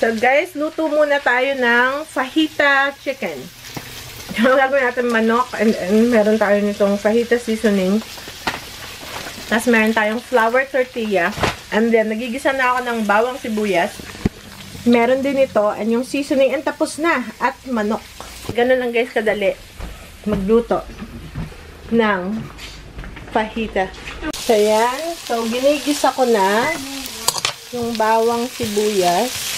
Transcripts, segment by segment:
So guys, luto muna tayo ng fajita chicken. Gagawin natin manok and meron tayo nitong fajita seasoning. Tapos meron tayong flour tortilla. And then, nagigisa na ako ng bawang sibuyas. Meron din ito and yung seasoning and tapos na. At manok. Ganun lang guys kadali magluto ng fajita. So yan. So ginigisa ko na yung bawang sibuyas.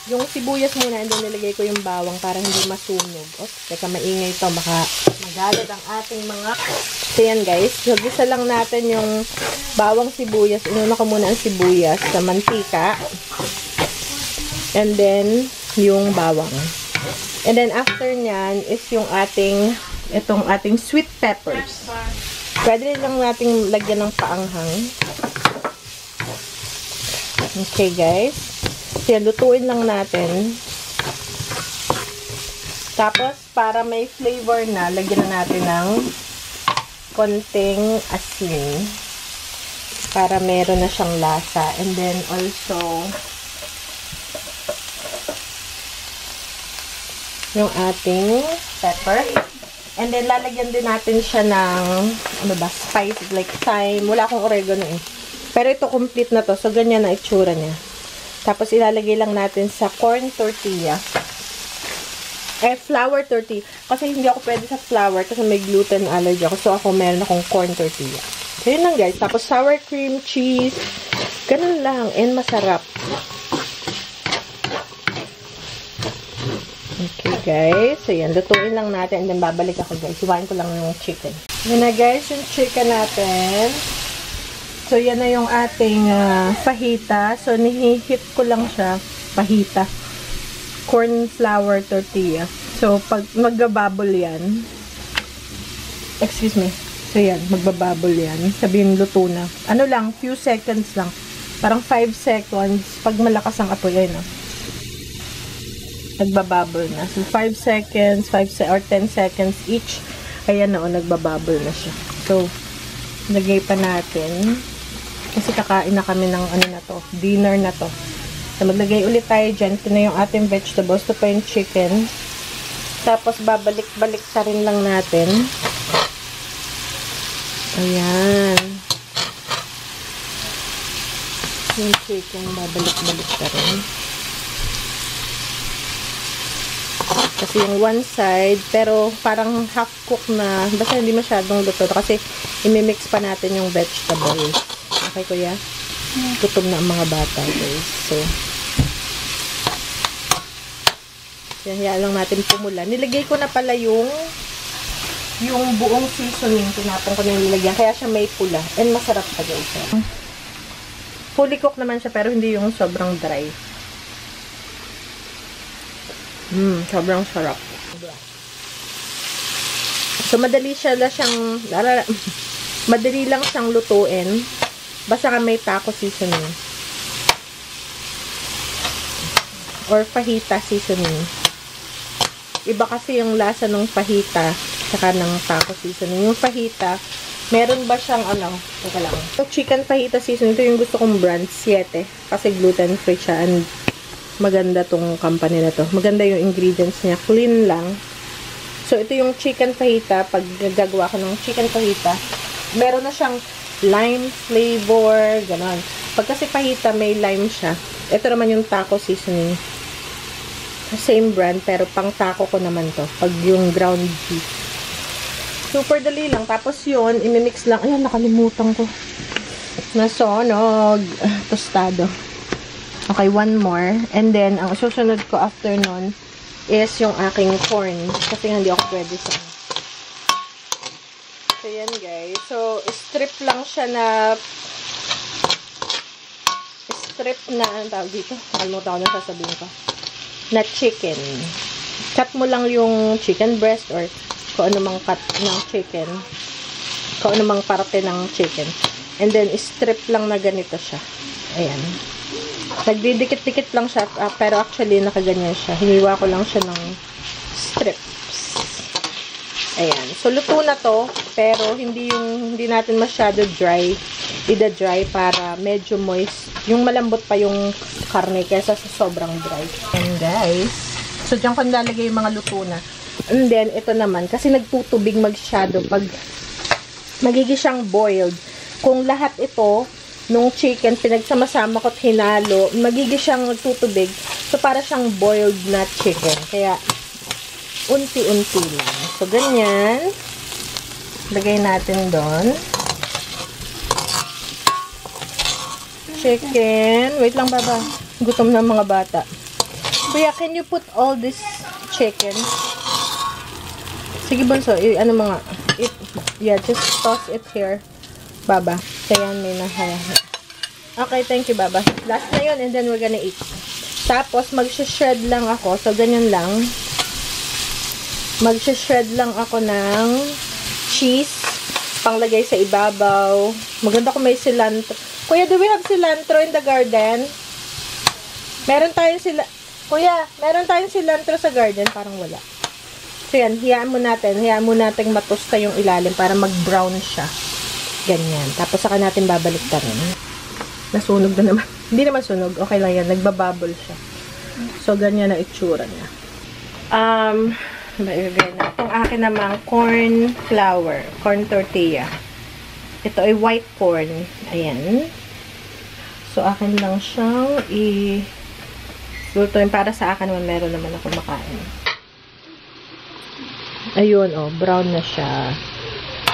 Yung sibuyas muna, and then nilagay ko yung bawang para hindi masunog. Oops, teka, maingay ito. Baka magalit ang ating mga... So, yan guys. So, gisa lang natin yung bawang sibuyas. Inuna ko muna ang sibuyas sa mantika. And then, yung bawang. And then, after nyan is yung itong ating sweet peppers. Pwede lang natin lagyan ng paanghang. Okay, guys. Kaya lutuin lang natin. Tapos, para may flavor na, lagyan na natin ng konting asin. Para meron na siyang lasa. And then, also, yung ating pepper. And then, lalagyan din natin siya ng, spice, like thyme. Wala akong oregano eh. Pero ito, complete na to. So, ganyan na itsura niya. Tapos, ilalagay lang natin sa corn tortilla. Flour tortilla. Kasi hindi ako pwede sa flour kasi may gluten allergy ako. So, ako meron akong corn tortilla. So, yun lang guys. Tapos, sour cream, cheese. Ganun lang. And masarap. Okay, guys. So, yan. Lutuin lang natin. And then, babalik ako guys. Iwain ko lang yung chicken. Yan na guys, yung chicken natin. So, yan na yung ating fajita. So, nihihit ko lang siya. Fajita. Corn flour tortilla. So, pag magbababol yan. Excuse me. So, yan. Magbababol yan. Sabihin, luto na. Ano lang, few seconds lang. Parang 5 seconds. Pag malakas ang apoy, ayun o. Nagbababol na. So, 5 seconds, or 10 seconds each. Ayan na o, nagbababol na siya. So, lagay pa natin. Kasi kakain na kami ng dinner na to. So, maglagay ulit tayo dyan. Ito na yung ating vegetables. Ito pa yung chicken. Tapos, babalik-balik ta rin lang natin. Ayan. Yung chicken, babalik-balik ta rin. Kasi yung one side, pero parang half cook na. Basta hindi masyadong luto. Kasi, imimix pa natin yung vegetables. Okay, kuya? Gutom na ang mga bata, guys. So, hayaan lang natin pumula. Nilagay ko na pala yung buong seasoning. Tinapon ko na nilagyan. Kaya siya may pula. And masarap pa, guys. Fully cooked naman siya, pero hindi yung sobrang dry. Sobrang sarap. So, madali lang siyang lutuin. Basta ka may taco seasoning. Or fajita seasoning. Iba kasi yung lasa ng fajita saka ng taco seasoning. Yung fajita, meron ba siyang teka lang. Yung chicken fajita seasoning, ito yung gusto kong brand, 7. Kasi gluten free siya and maganda tong company na to. Maganda yung ingredients niya. Clean lang. So, ito yung chicken fajita. Pag gagawa ko ng chicken fajita, meron na siyang lime flavor, ganon. Pag kasi fajita, may lime siya. Ito naman yung taco seasoning. Same brand, pero pang taco ko naman to. Pag yung ground beef. Super dali lang. Tapos yun, imimix lang. Ayan, nakalimutan ko. Nasunog. Tostado. Okay, one more. And then, ang susunod ko after nun is yung aking corn. Kasi hindi ako pwede sa... So, yan guys. So, strip lang siya na ang tawag dito. Nakalimutan ko na sasabihin ko. Na chicken. Cut mo lang yung chicken breast or kung ano mang cut ng chicken. Kung ano mang parte ng chicken. And then, strip lang na ganito siya. Ayan. Nagdidikit-dikit lang siya. Pero actually, nakaganyan siya. Hiniwa ko lang siya ng strips. Ayan. So, luto na to. Pero, hindi natin masyado dry. ida-dry para medyo moist. Yung malambot pa yung karne kaysa sa sobrang dry. And guys, so dyan ko nilalagay yung mga luto na. And then, ito naman, kasi nagtutubig masyado pag magiging siyang boiled. Kung lahat ito, nung chicken, pinagsama-sama ko at hinalo, magiging siyang nagtutubig. So, para siyang boiled na chicken. Kaya, unti-unti lang. So, ganyan. Lagay natin doon. Chicken. Wait lang, baba. Gutom na mga bata. Kuya, can you put all this chicken? Sige, bunso. Ano mga... yeah, just toss it here. Baba. Kaya may nahaya. Okay, thank you, baba. Last na yun, and then we're gonna eat. Tapos, mag-shred lang ako. So, ganyan lang. Mag-shred lang ako ng cheese. Panglagay sa ibabaw. Maganda kung may cilantro. Kuya, do we have cilantro in the garden? Meron tayong Kuya, meron tayong cilantro sa garden. Parang wala. So, yan. Hayaan mo natin. Hayaan mo natin matusta yung ilalim para mag-brown siya. Ganyan. Tapos, saka natin babalik ta rin. Nasunog na naman. Hindi naman sunog. Okay lang yan. Nagbabubble siya. So, ganyan na itsura niya. Maibigay na. Itong akin namang corn flour. Corn tortilla. Ito ay white corn. Ayan. So, akin lang siyang lutuin. Para sa akin naman, meron naman ako makain. Ayun, oh. Brown na siya.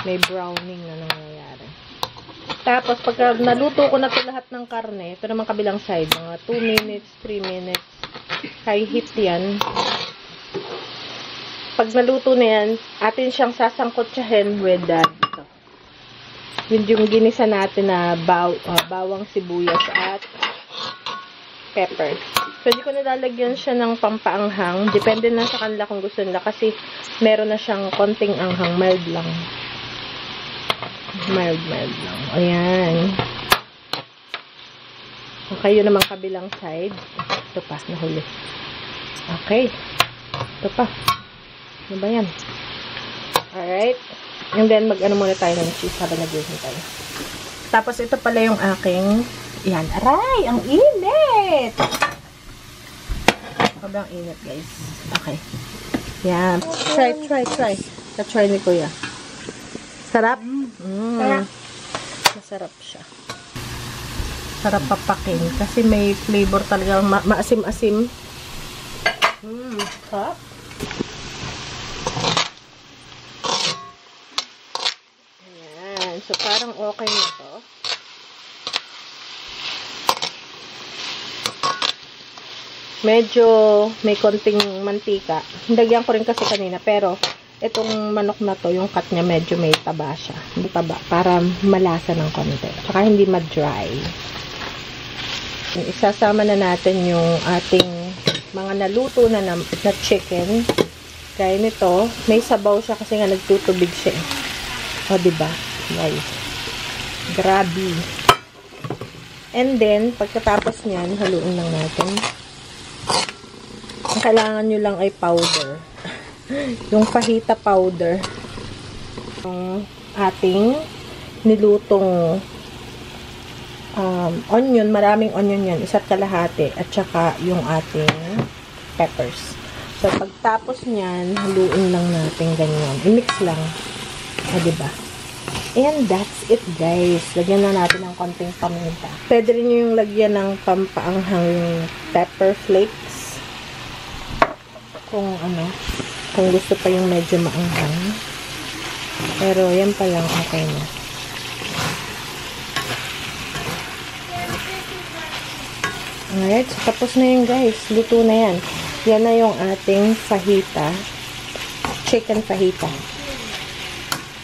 May browning na nangyayari. Tapos, pagka naluto ko na ito lahat ng karne, ito naman kabilang side. Mga 2 minutes, 3 minutes. High heat yan. Pag naluto na yan, atin siyang sasangkotsahin with that. Yung ginisa natin na bawang sibuyas at pepper. Pwede ko nalalagyan siya ng pampaanghang. Depende na sa kanila kung gusto nila. Kasi meron na siyang konting anghang. Mild lang. Mild lang. Ayan. Okay, yun naman kabilang side. Ito pa, nahuli. Okay. Ito pa. Ano ba yan? Alright. And then, mag-ano muna tayo ng cheese habang nag-tayo. Tapos, ito pala yung aking... Yan. Aray! Ang init! Sobrang init, guys. Okay. Yan. Try. Try ni Kuya. Sarap? Masarap siya. Sarap papakin. Kasi may flavor talaga. Maasim-asim. Sarap. So, parang okay na to. Medyo may konting mantika. Hindagyan ko rin kasi kanina. Pero, itong manok na to, yung cut niya medyo may taba siya. Hindi taba. Para malasa ng konti. Tsaka hindi ma-dry. Isasama na natin yung ating mga naluto na chicken. Kaya nito, may sabaw siya kasi nga nagtutubig siya. O, diba? Nice. Grabe. And then, pagkatapos niyan, haluin lang natin. Ang kailangan nyo lang ay powder. Yung fajita powder. Yung ating nilutong onion. Maraming onion yan. Isa't kalahati. At saka yung ating peppers. So, pagtapos niyan, haluin lang natin ganyan. I-mix lang. Diba? And that's it, guys. Lagyan na natin ng konting paminta. Pwede rin yung lagyan ng pampaanghang yung pepper flakes. Kung gusto pa yung medyo maanghang. Pero, yan pa lang, okay na. Alright, so tapos na yun, guys. Luto na yan. Yan na yung ating fajita. Chicken fajita.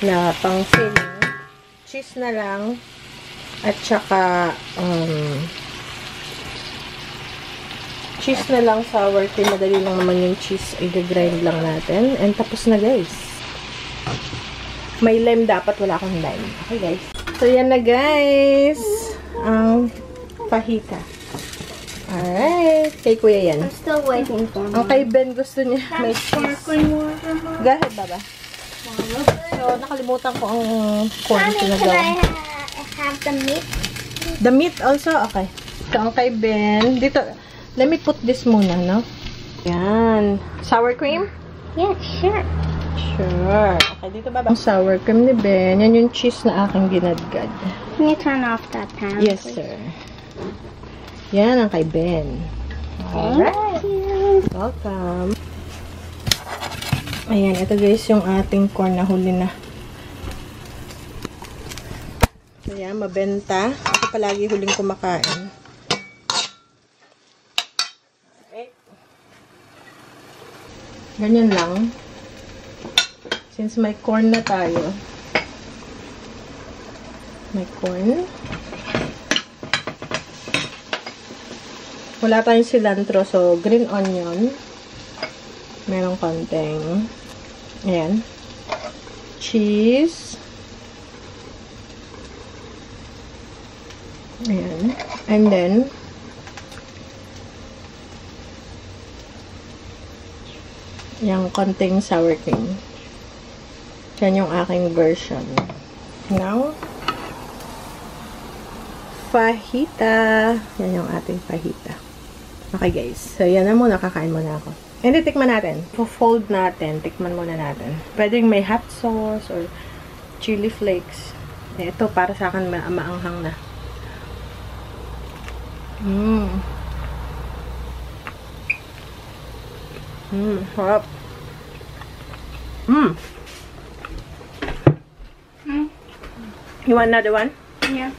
Na pang filling. Cheese na lang. At saka, cheese na lang, sour cream. Madali lang naman yung cheese. I-grind lang natin. And tapos na, guys. May lime dapat. Wala akong lime. Okay, guys. So, yan na, guys. Ang fajita. Alright. Kay Kuya yan. I'm still waiting for me. Okay, Ben. Gusto niya may cheese. Go ahead, Baba. So, nakalimutan ko ang corn. Mommy, can I have the meat? The meat also? Okay. Ito ang kay Ben. Dito, let me put this muna, no? Yan. Sour cream? Yeah, sure. Sure. Okay, dito ba? Ang sour cream ni Ben. Yan yung cheese na aking ginadgad. Can you turn off that pan? Yes, please? sir. Yan ang kay Ben. Alright. Thank you. Welcome. Ayan, ito guys yung ating corn na huli na. Ayan, mabenta. Ako palagi huling kumakain. Okay. Ganyan lang. Since may corn na tayo. May corn. Wala tayong cilantro, so green onion. Merong konting. Ayan. Cheese. Ayan. And then, yung konting sour cream. Yan yung aking version. Now, fajita. Yan yung ating fajita. Okay guys. So, yan na muna. Kakain muna ako. Hindi, tikman natin. Fold natin. Tikman muna natin. Pwedeng may hot sauce or chili flakes. Ito, para sa akin, maanghang na. Sarap. You want another one? Yeah.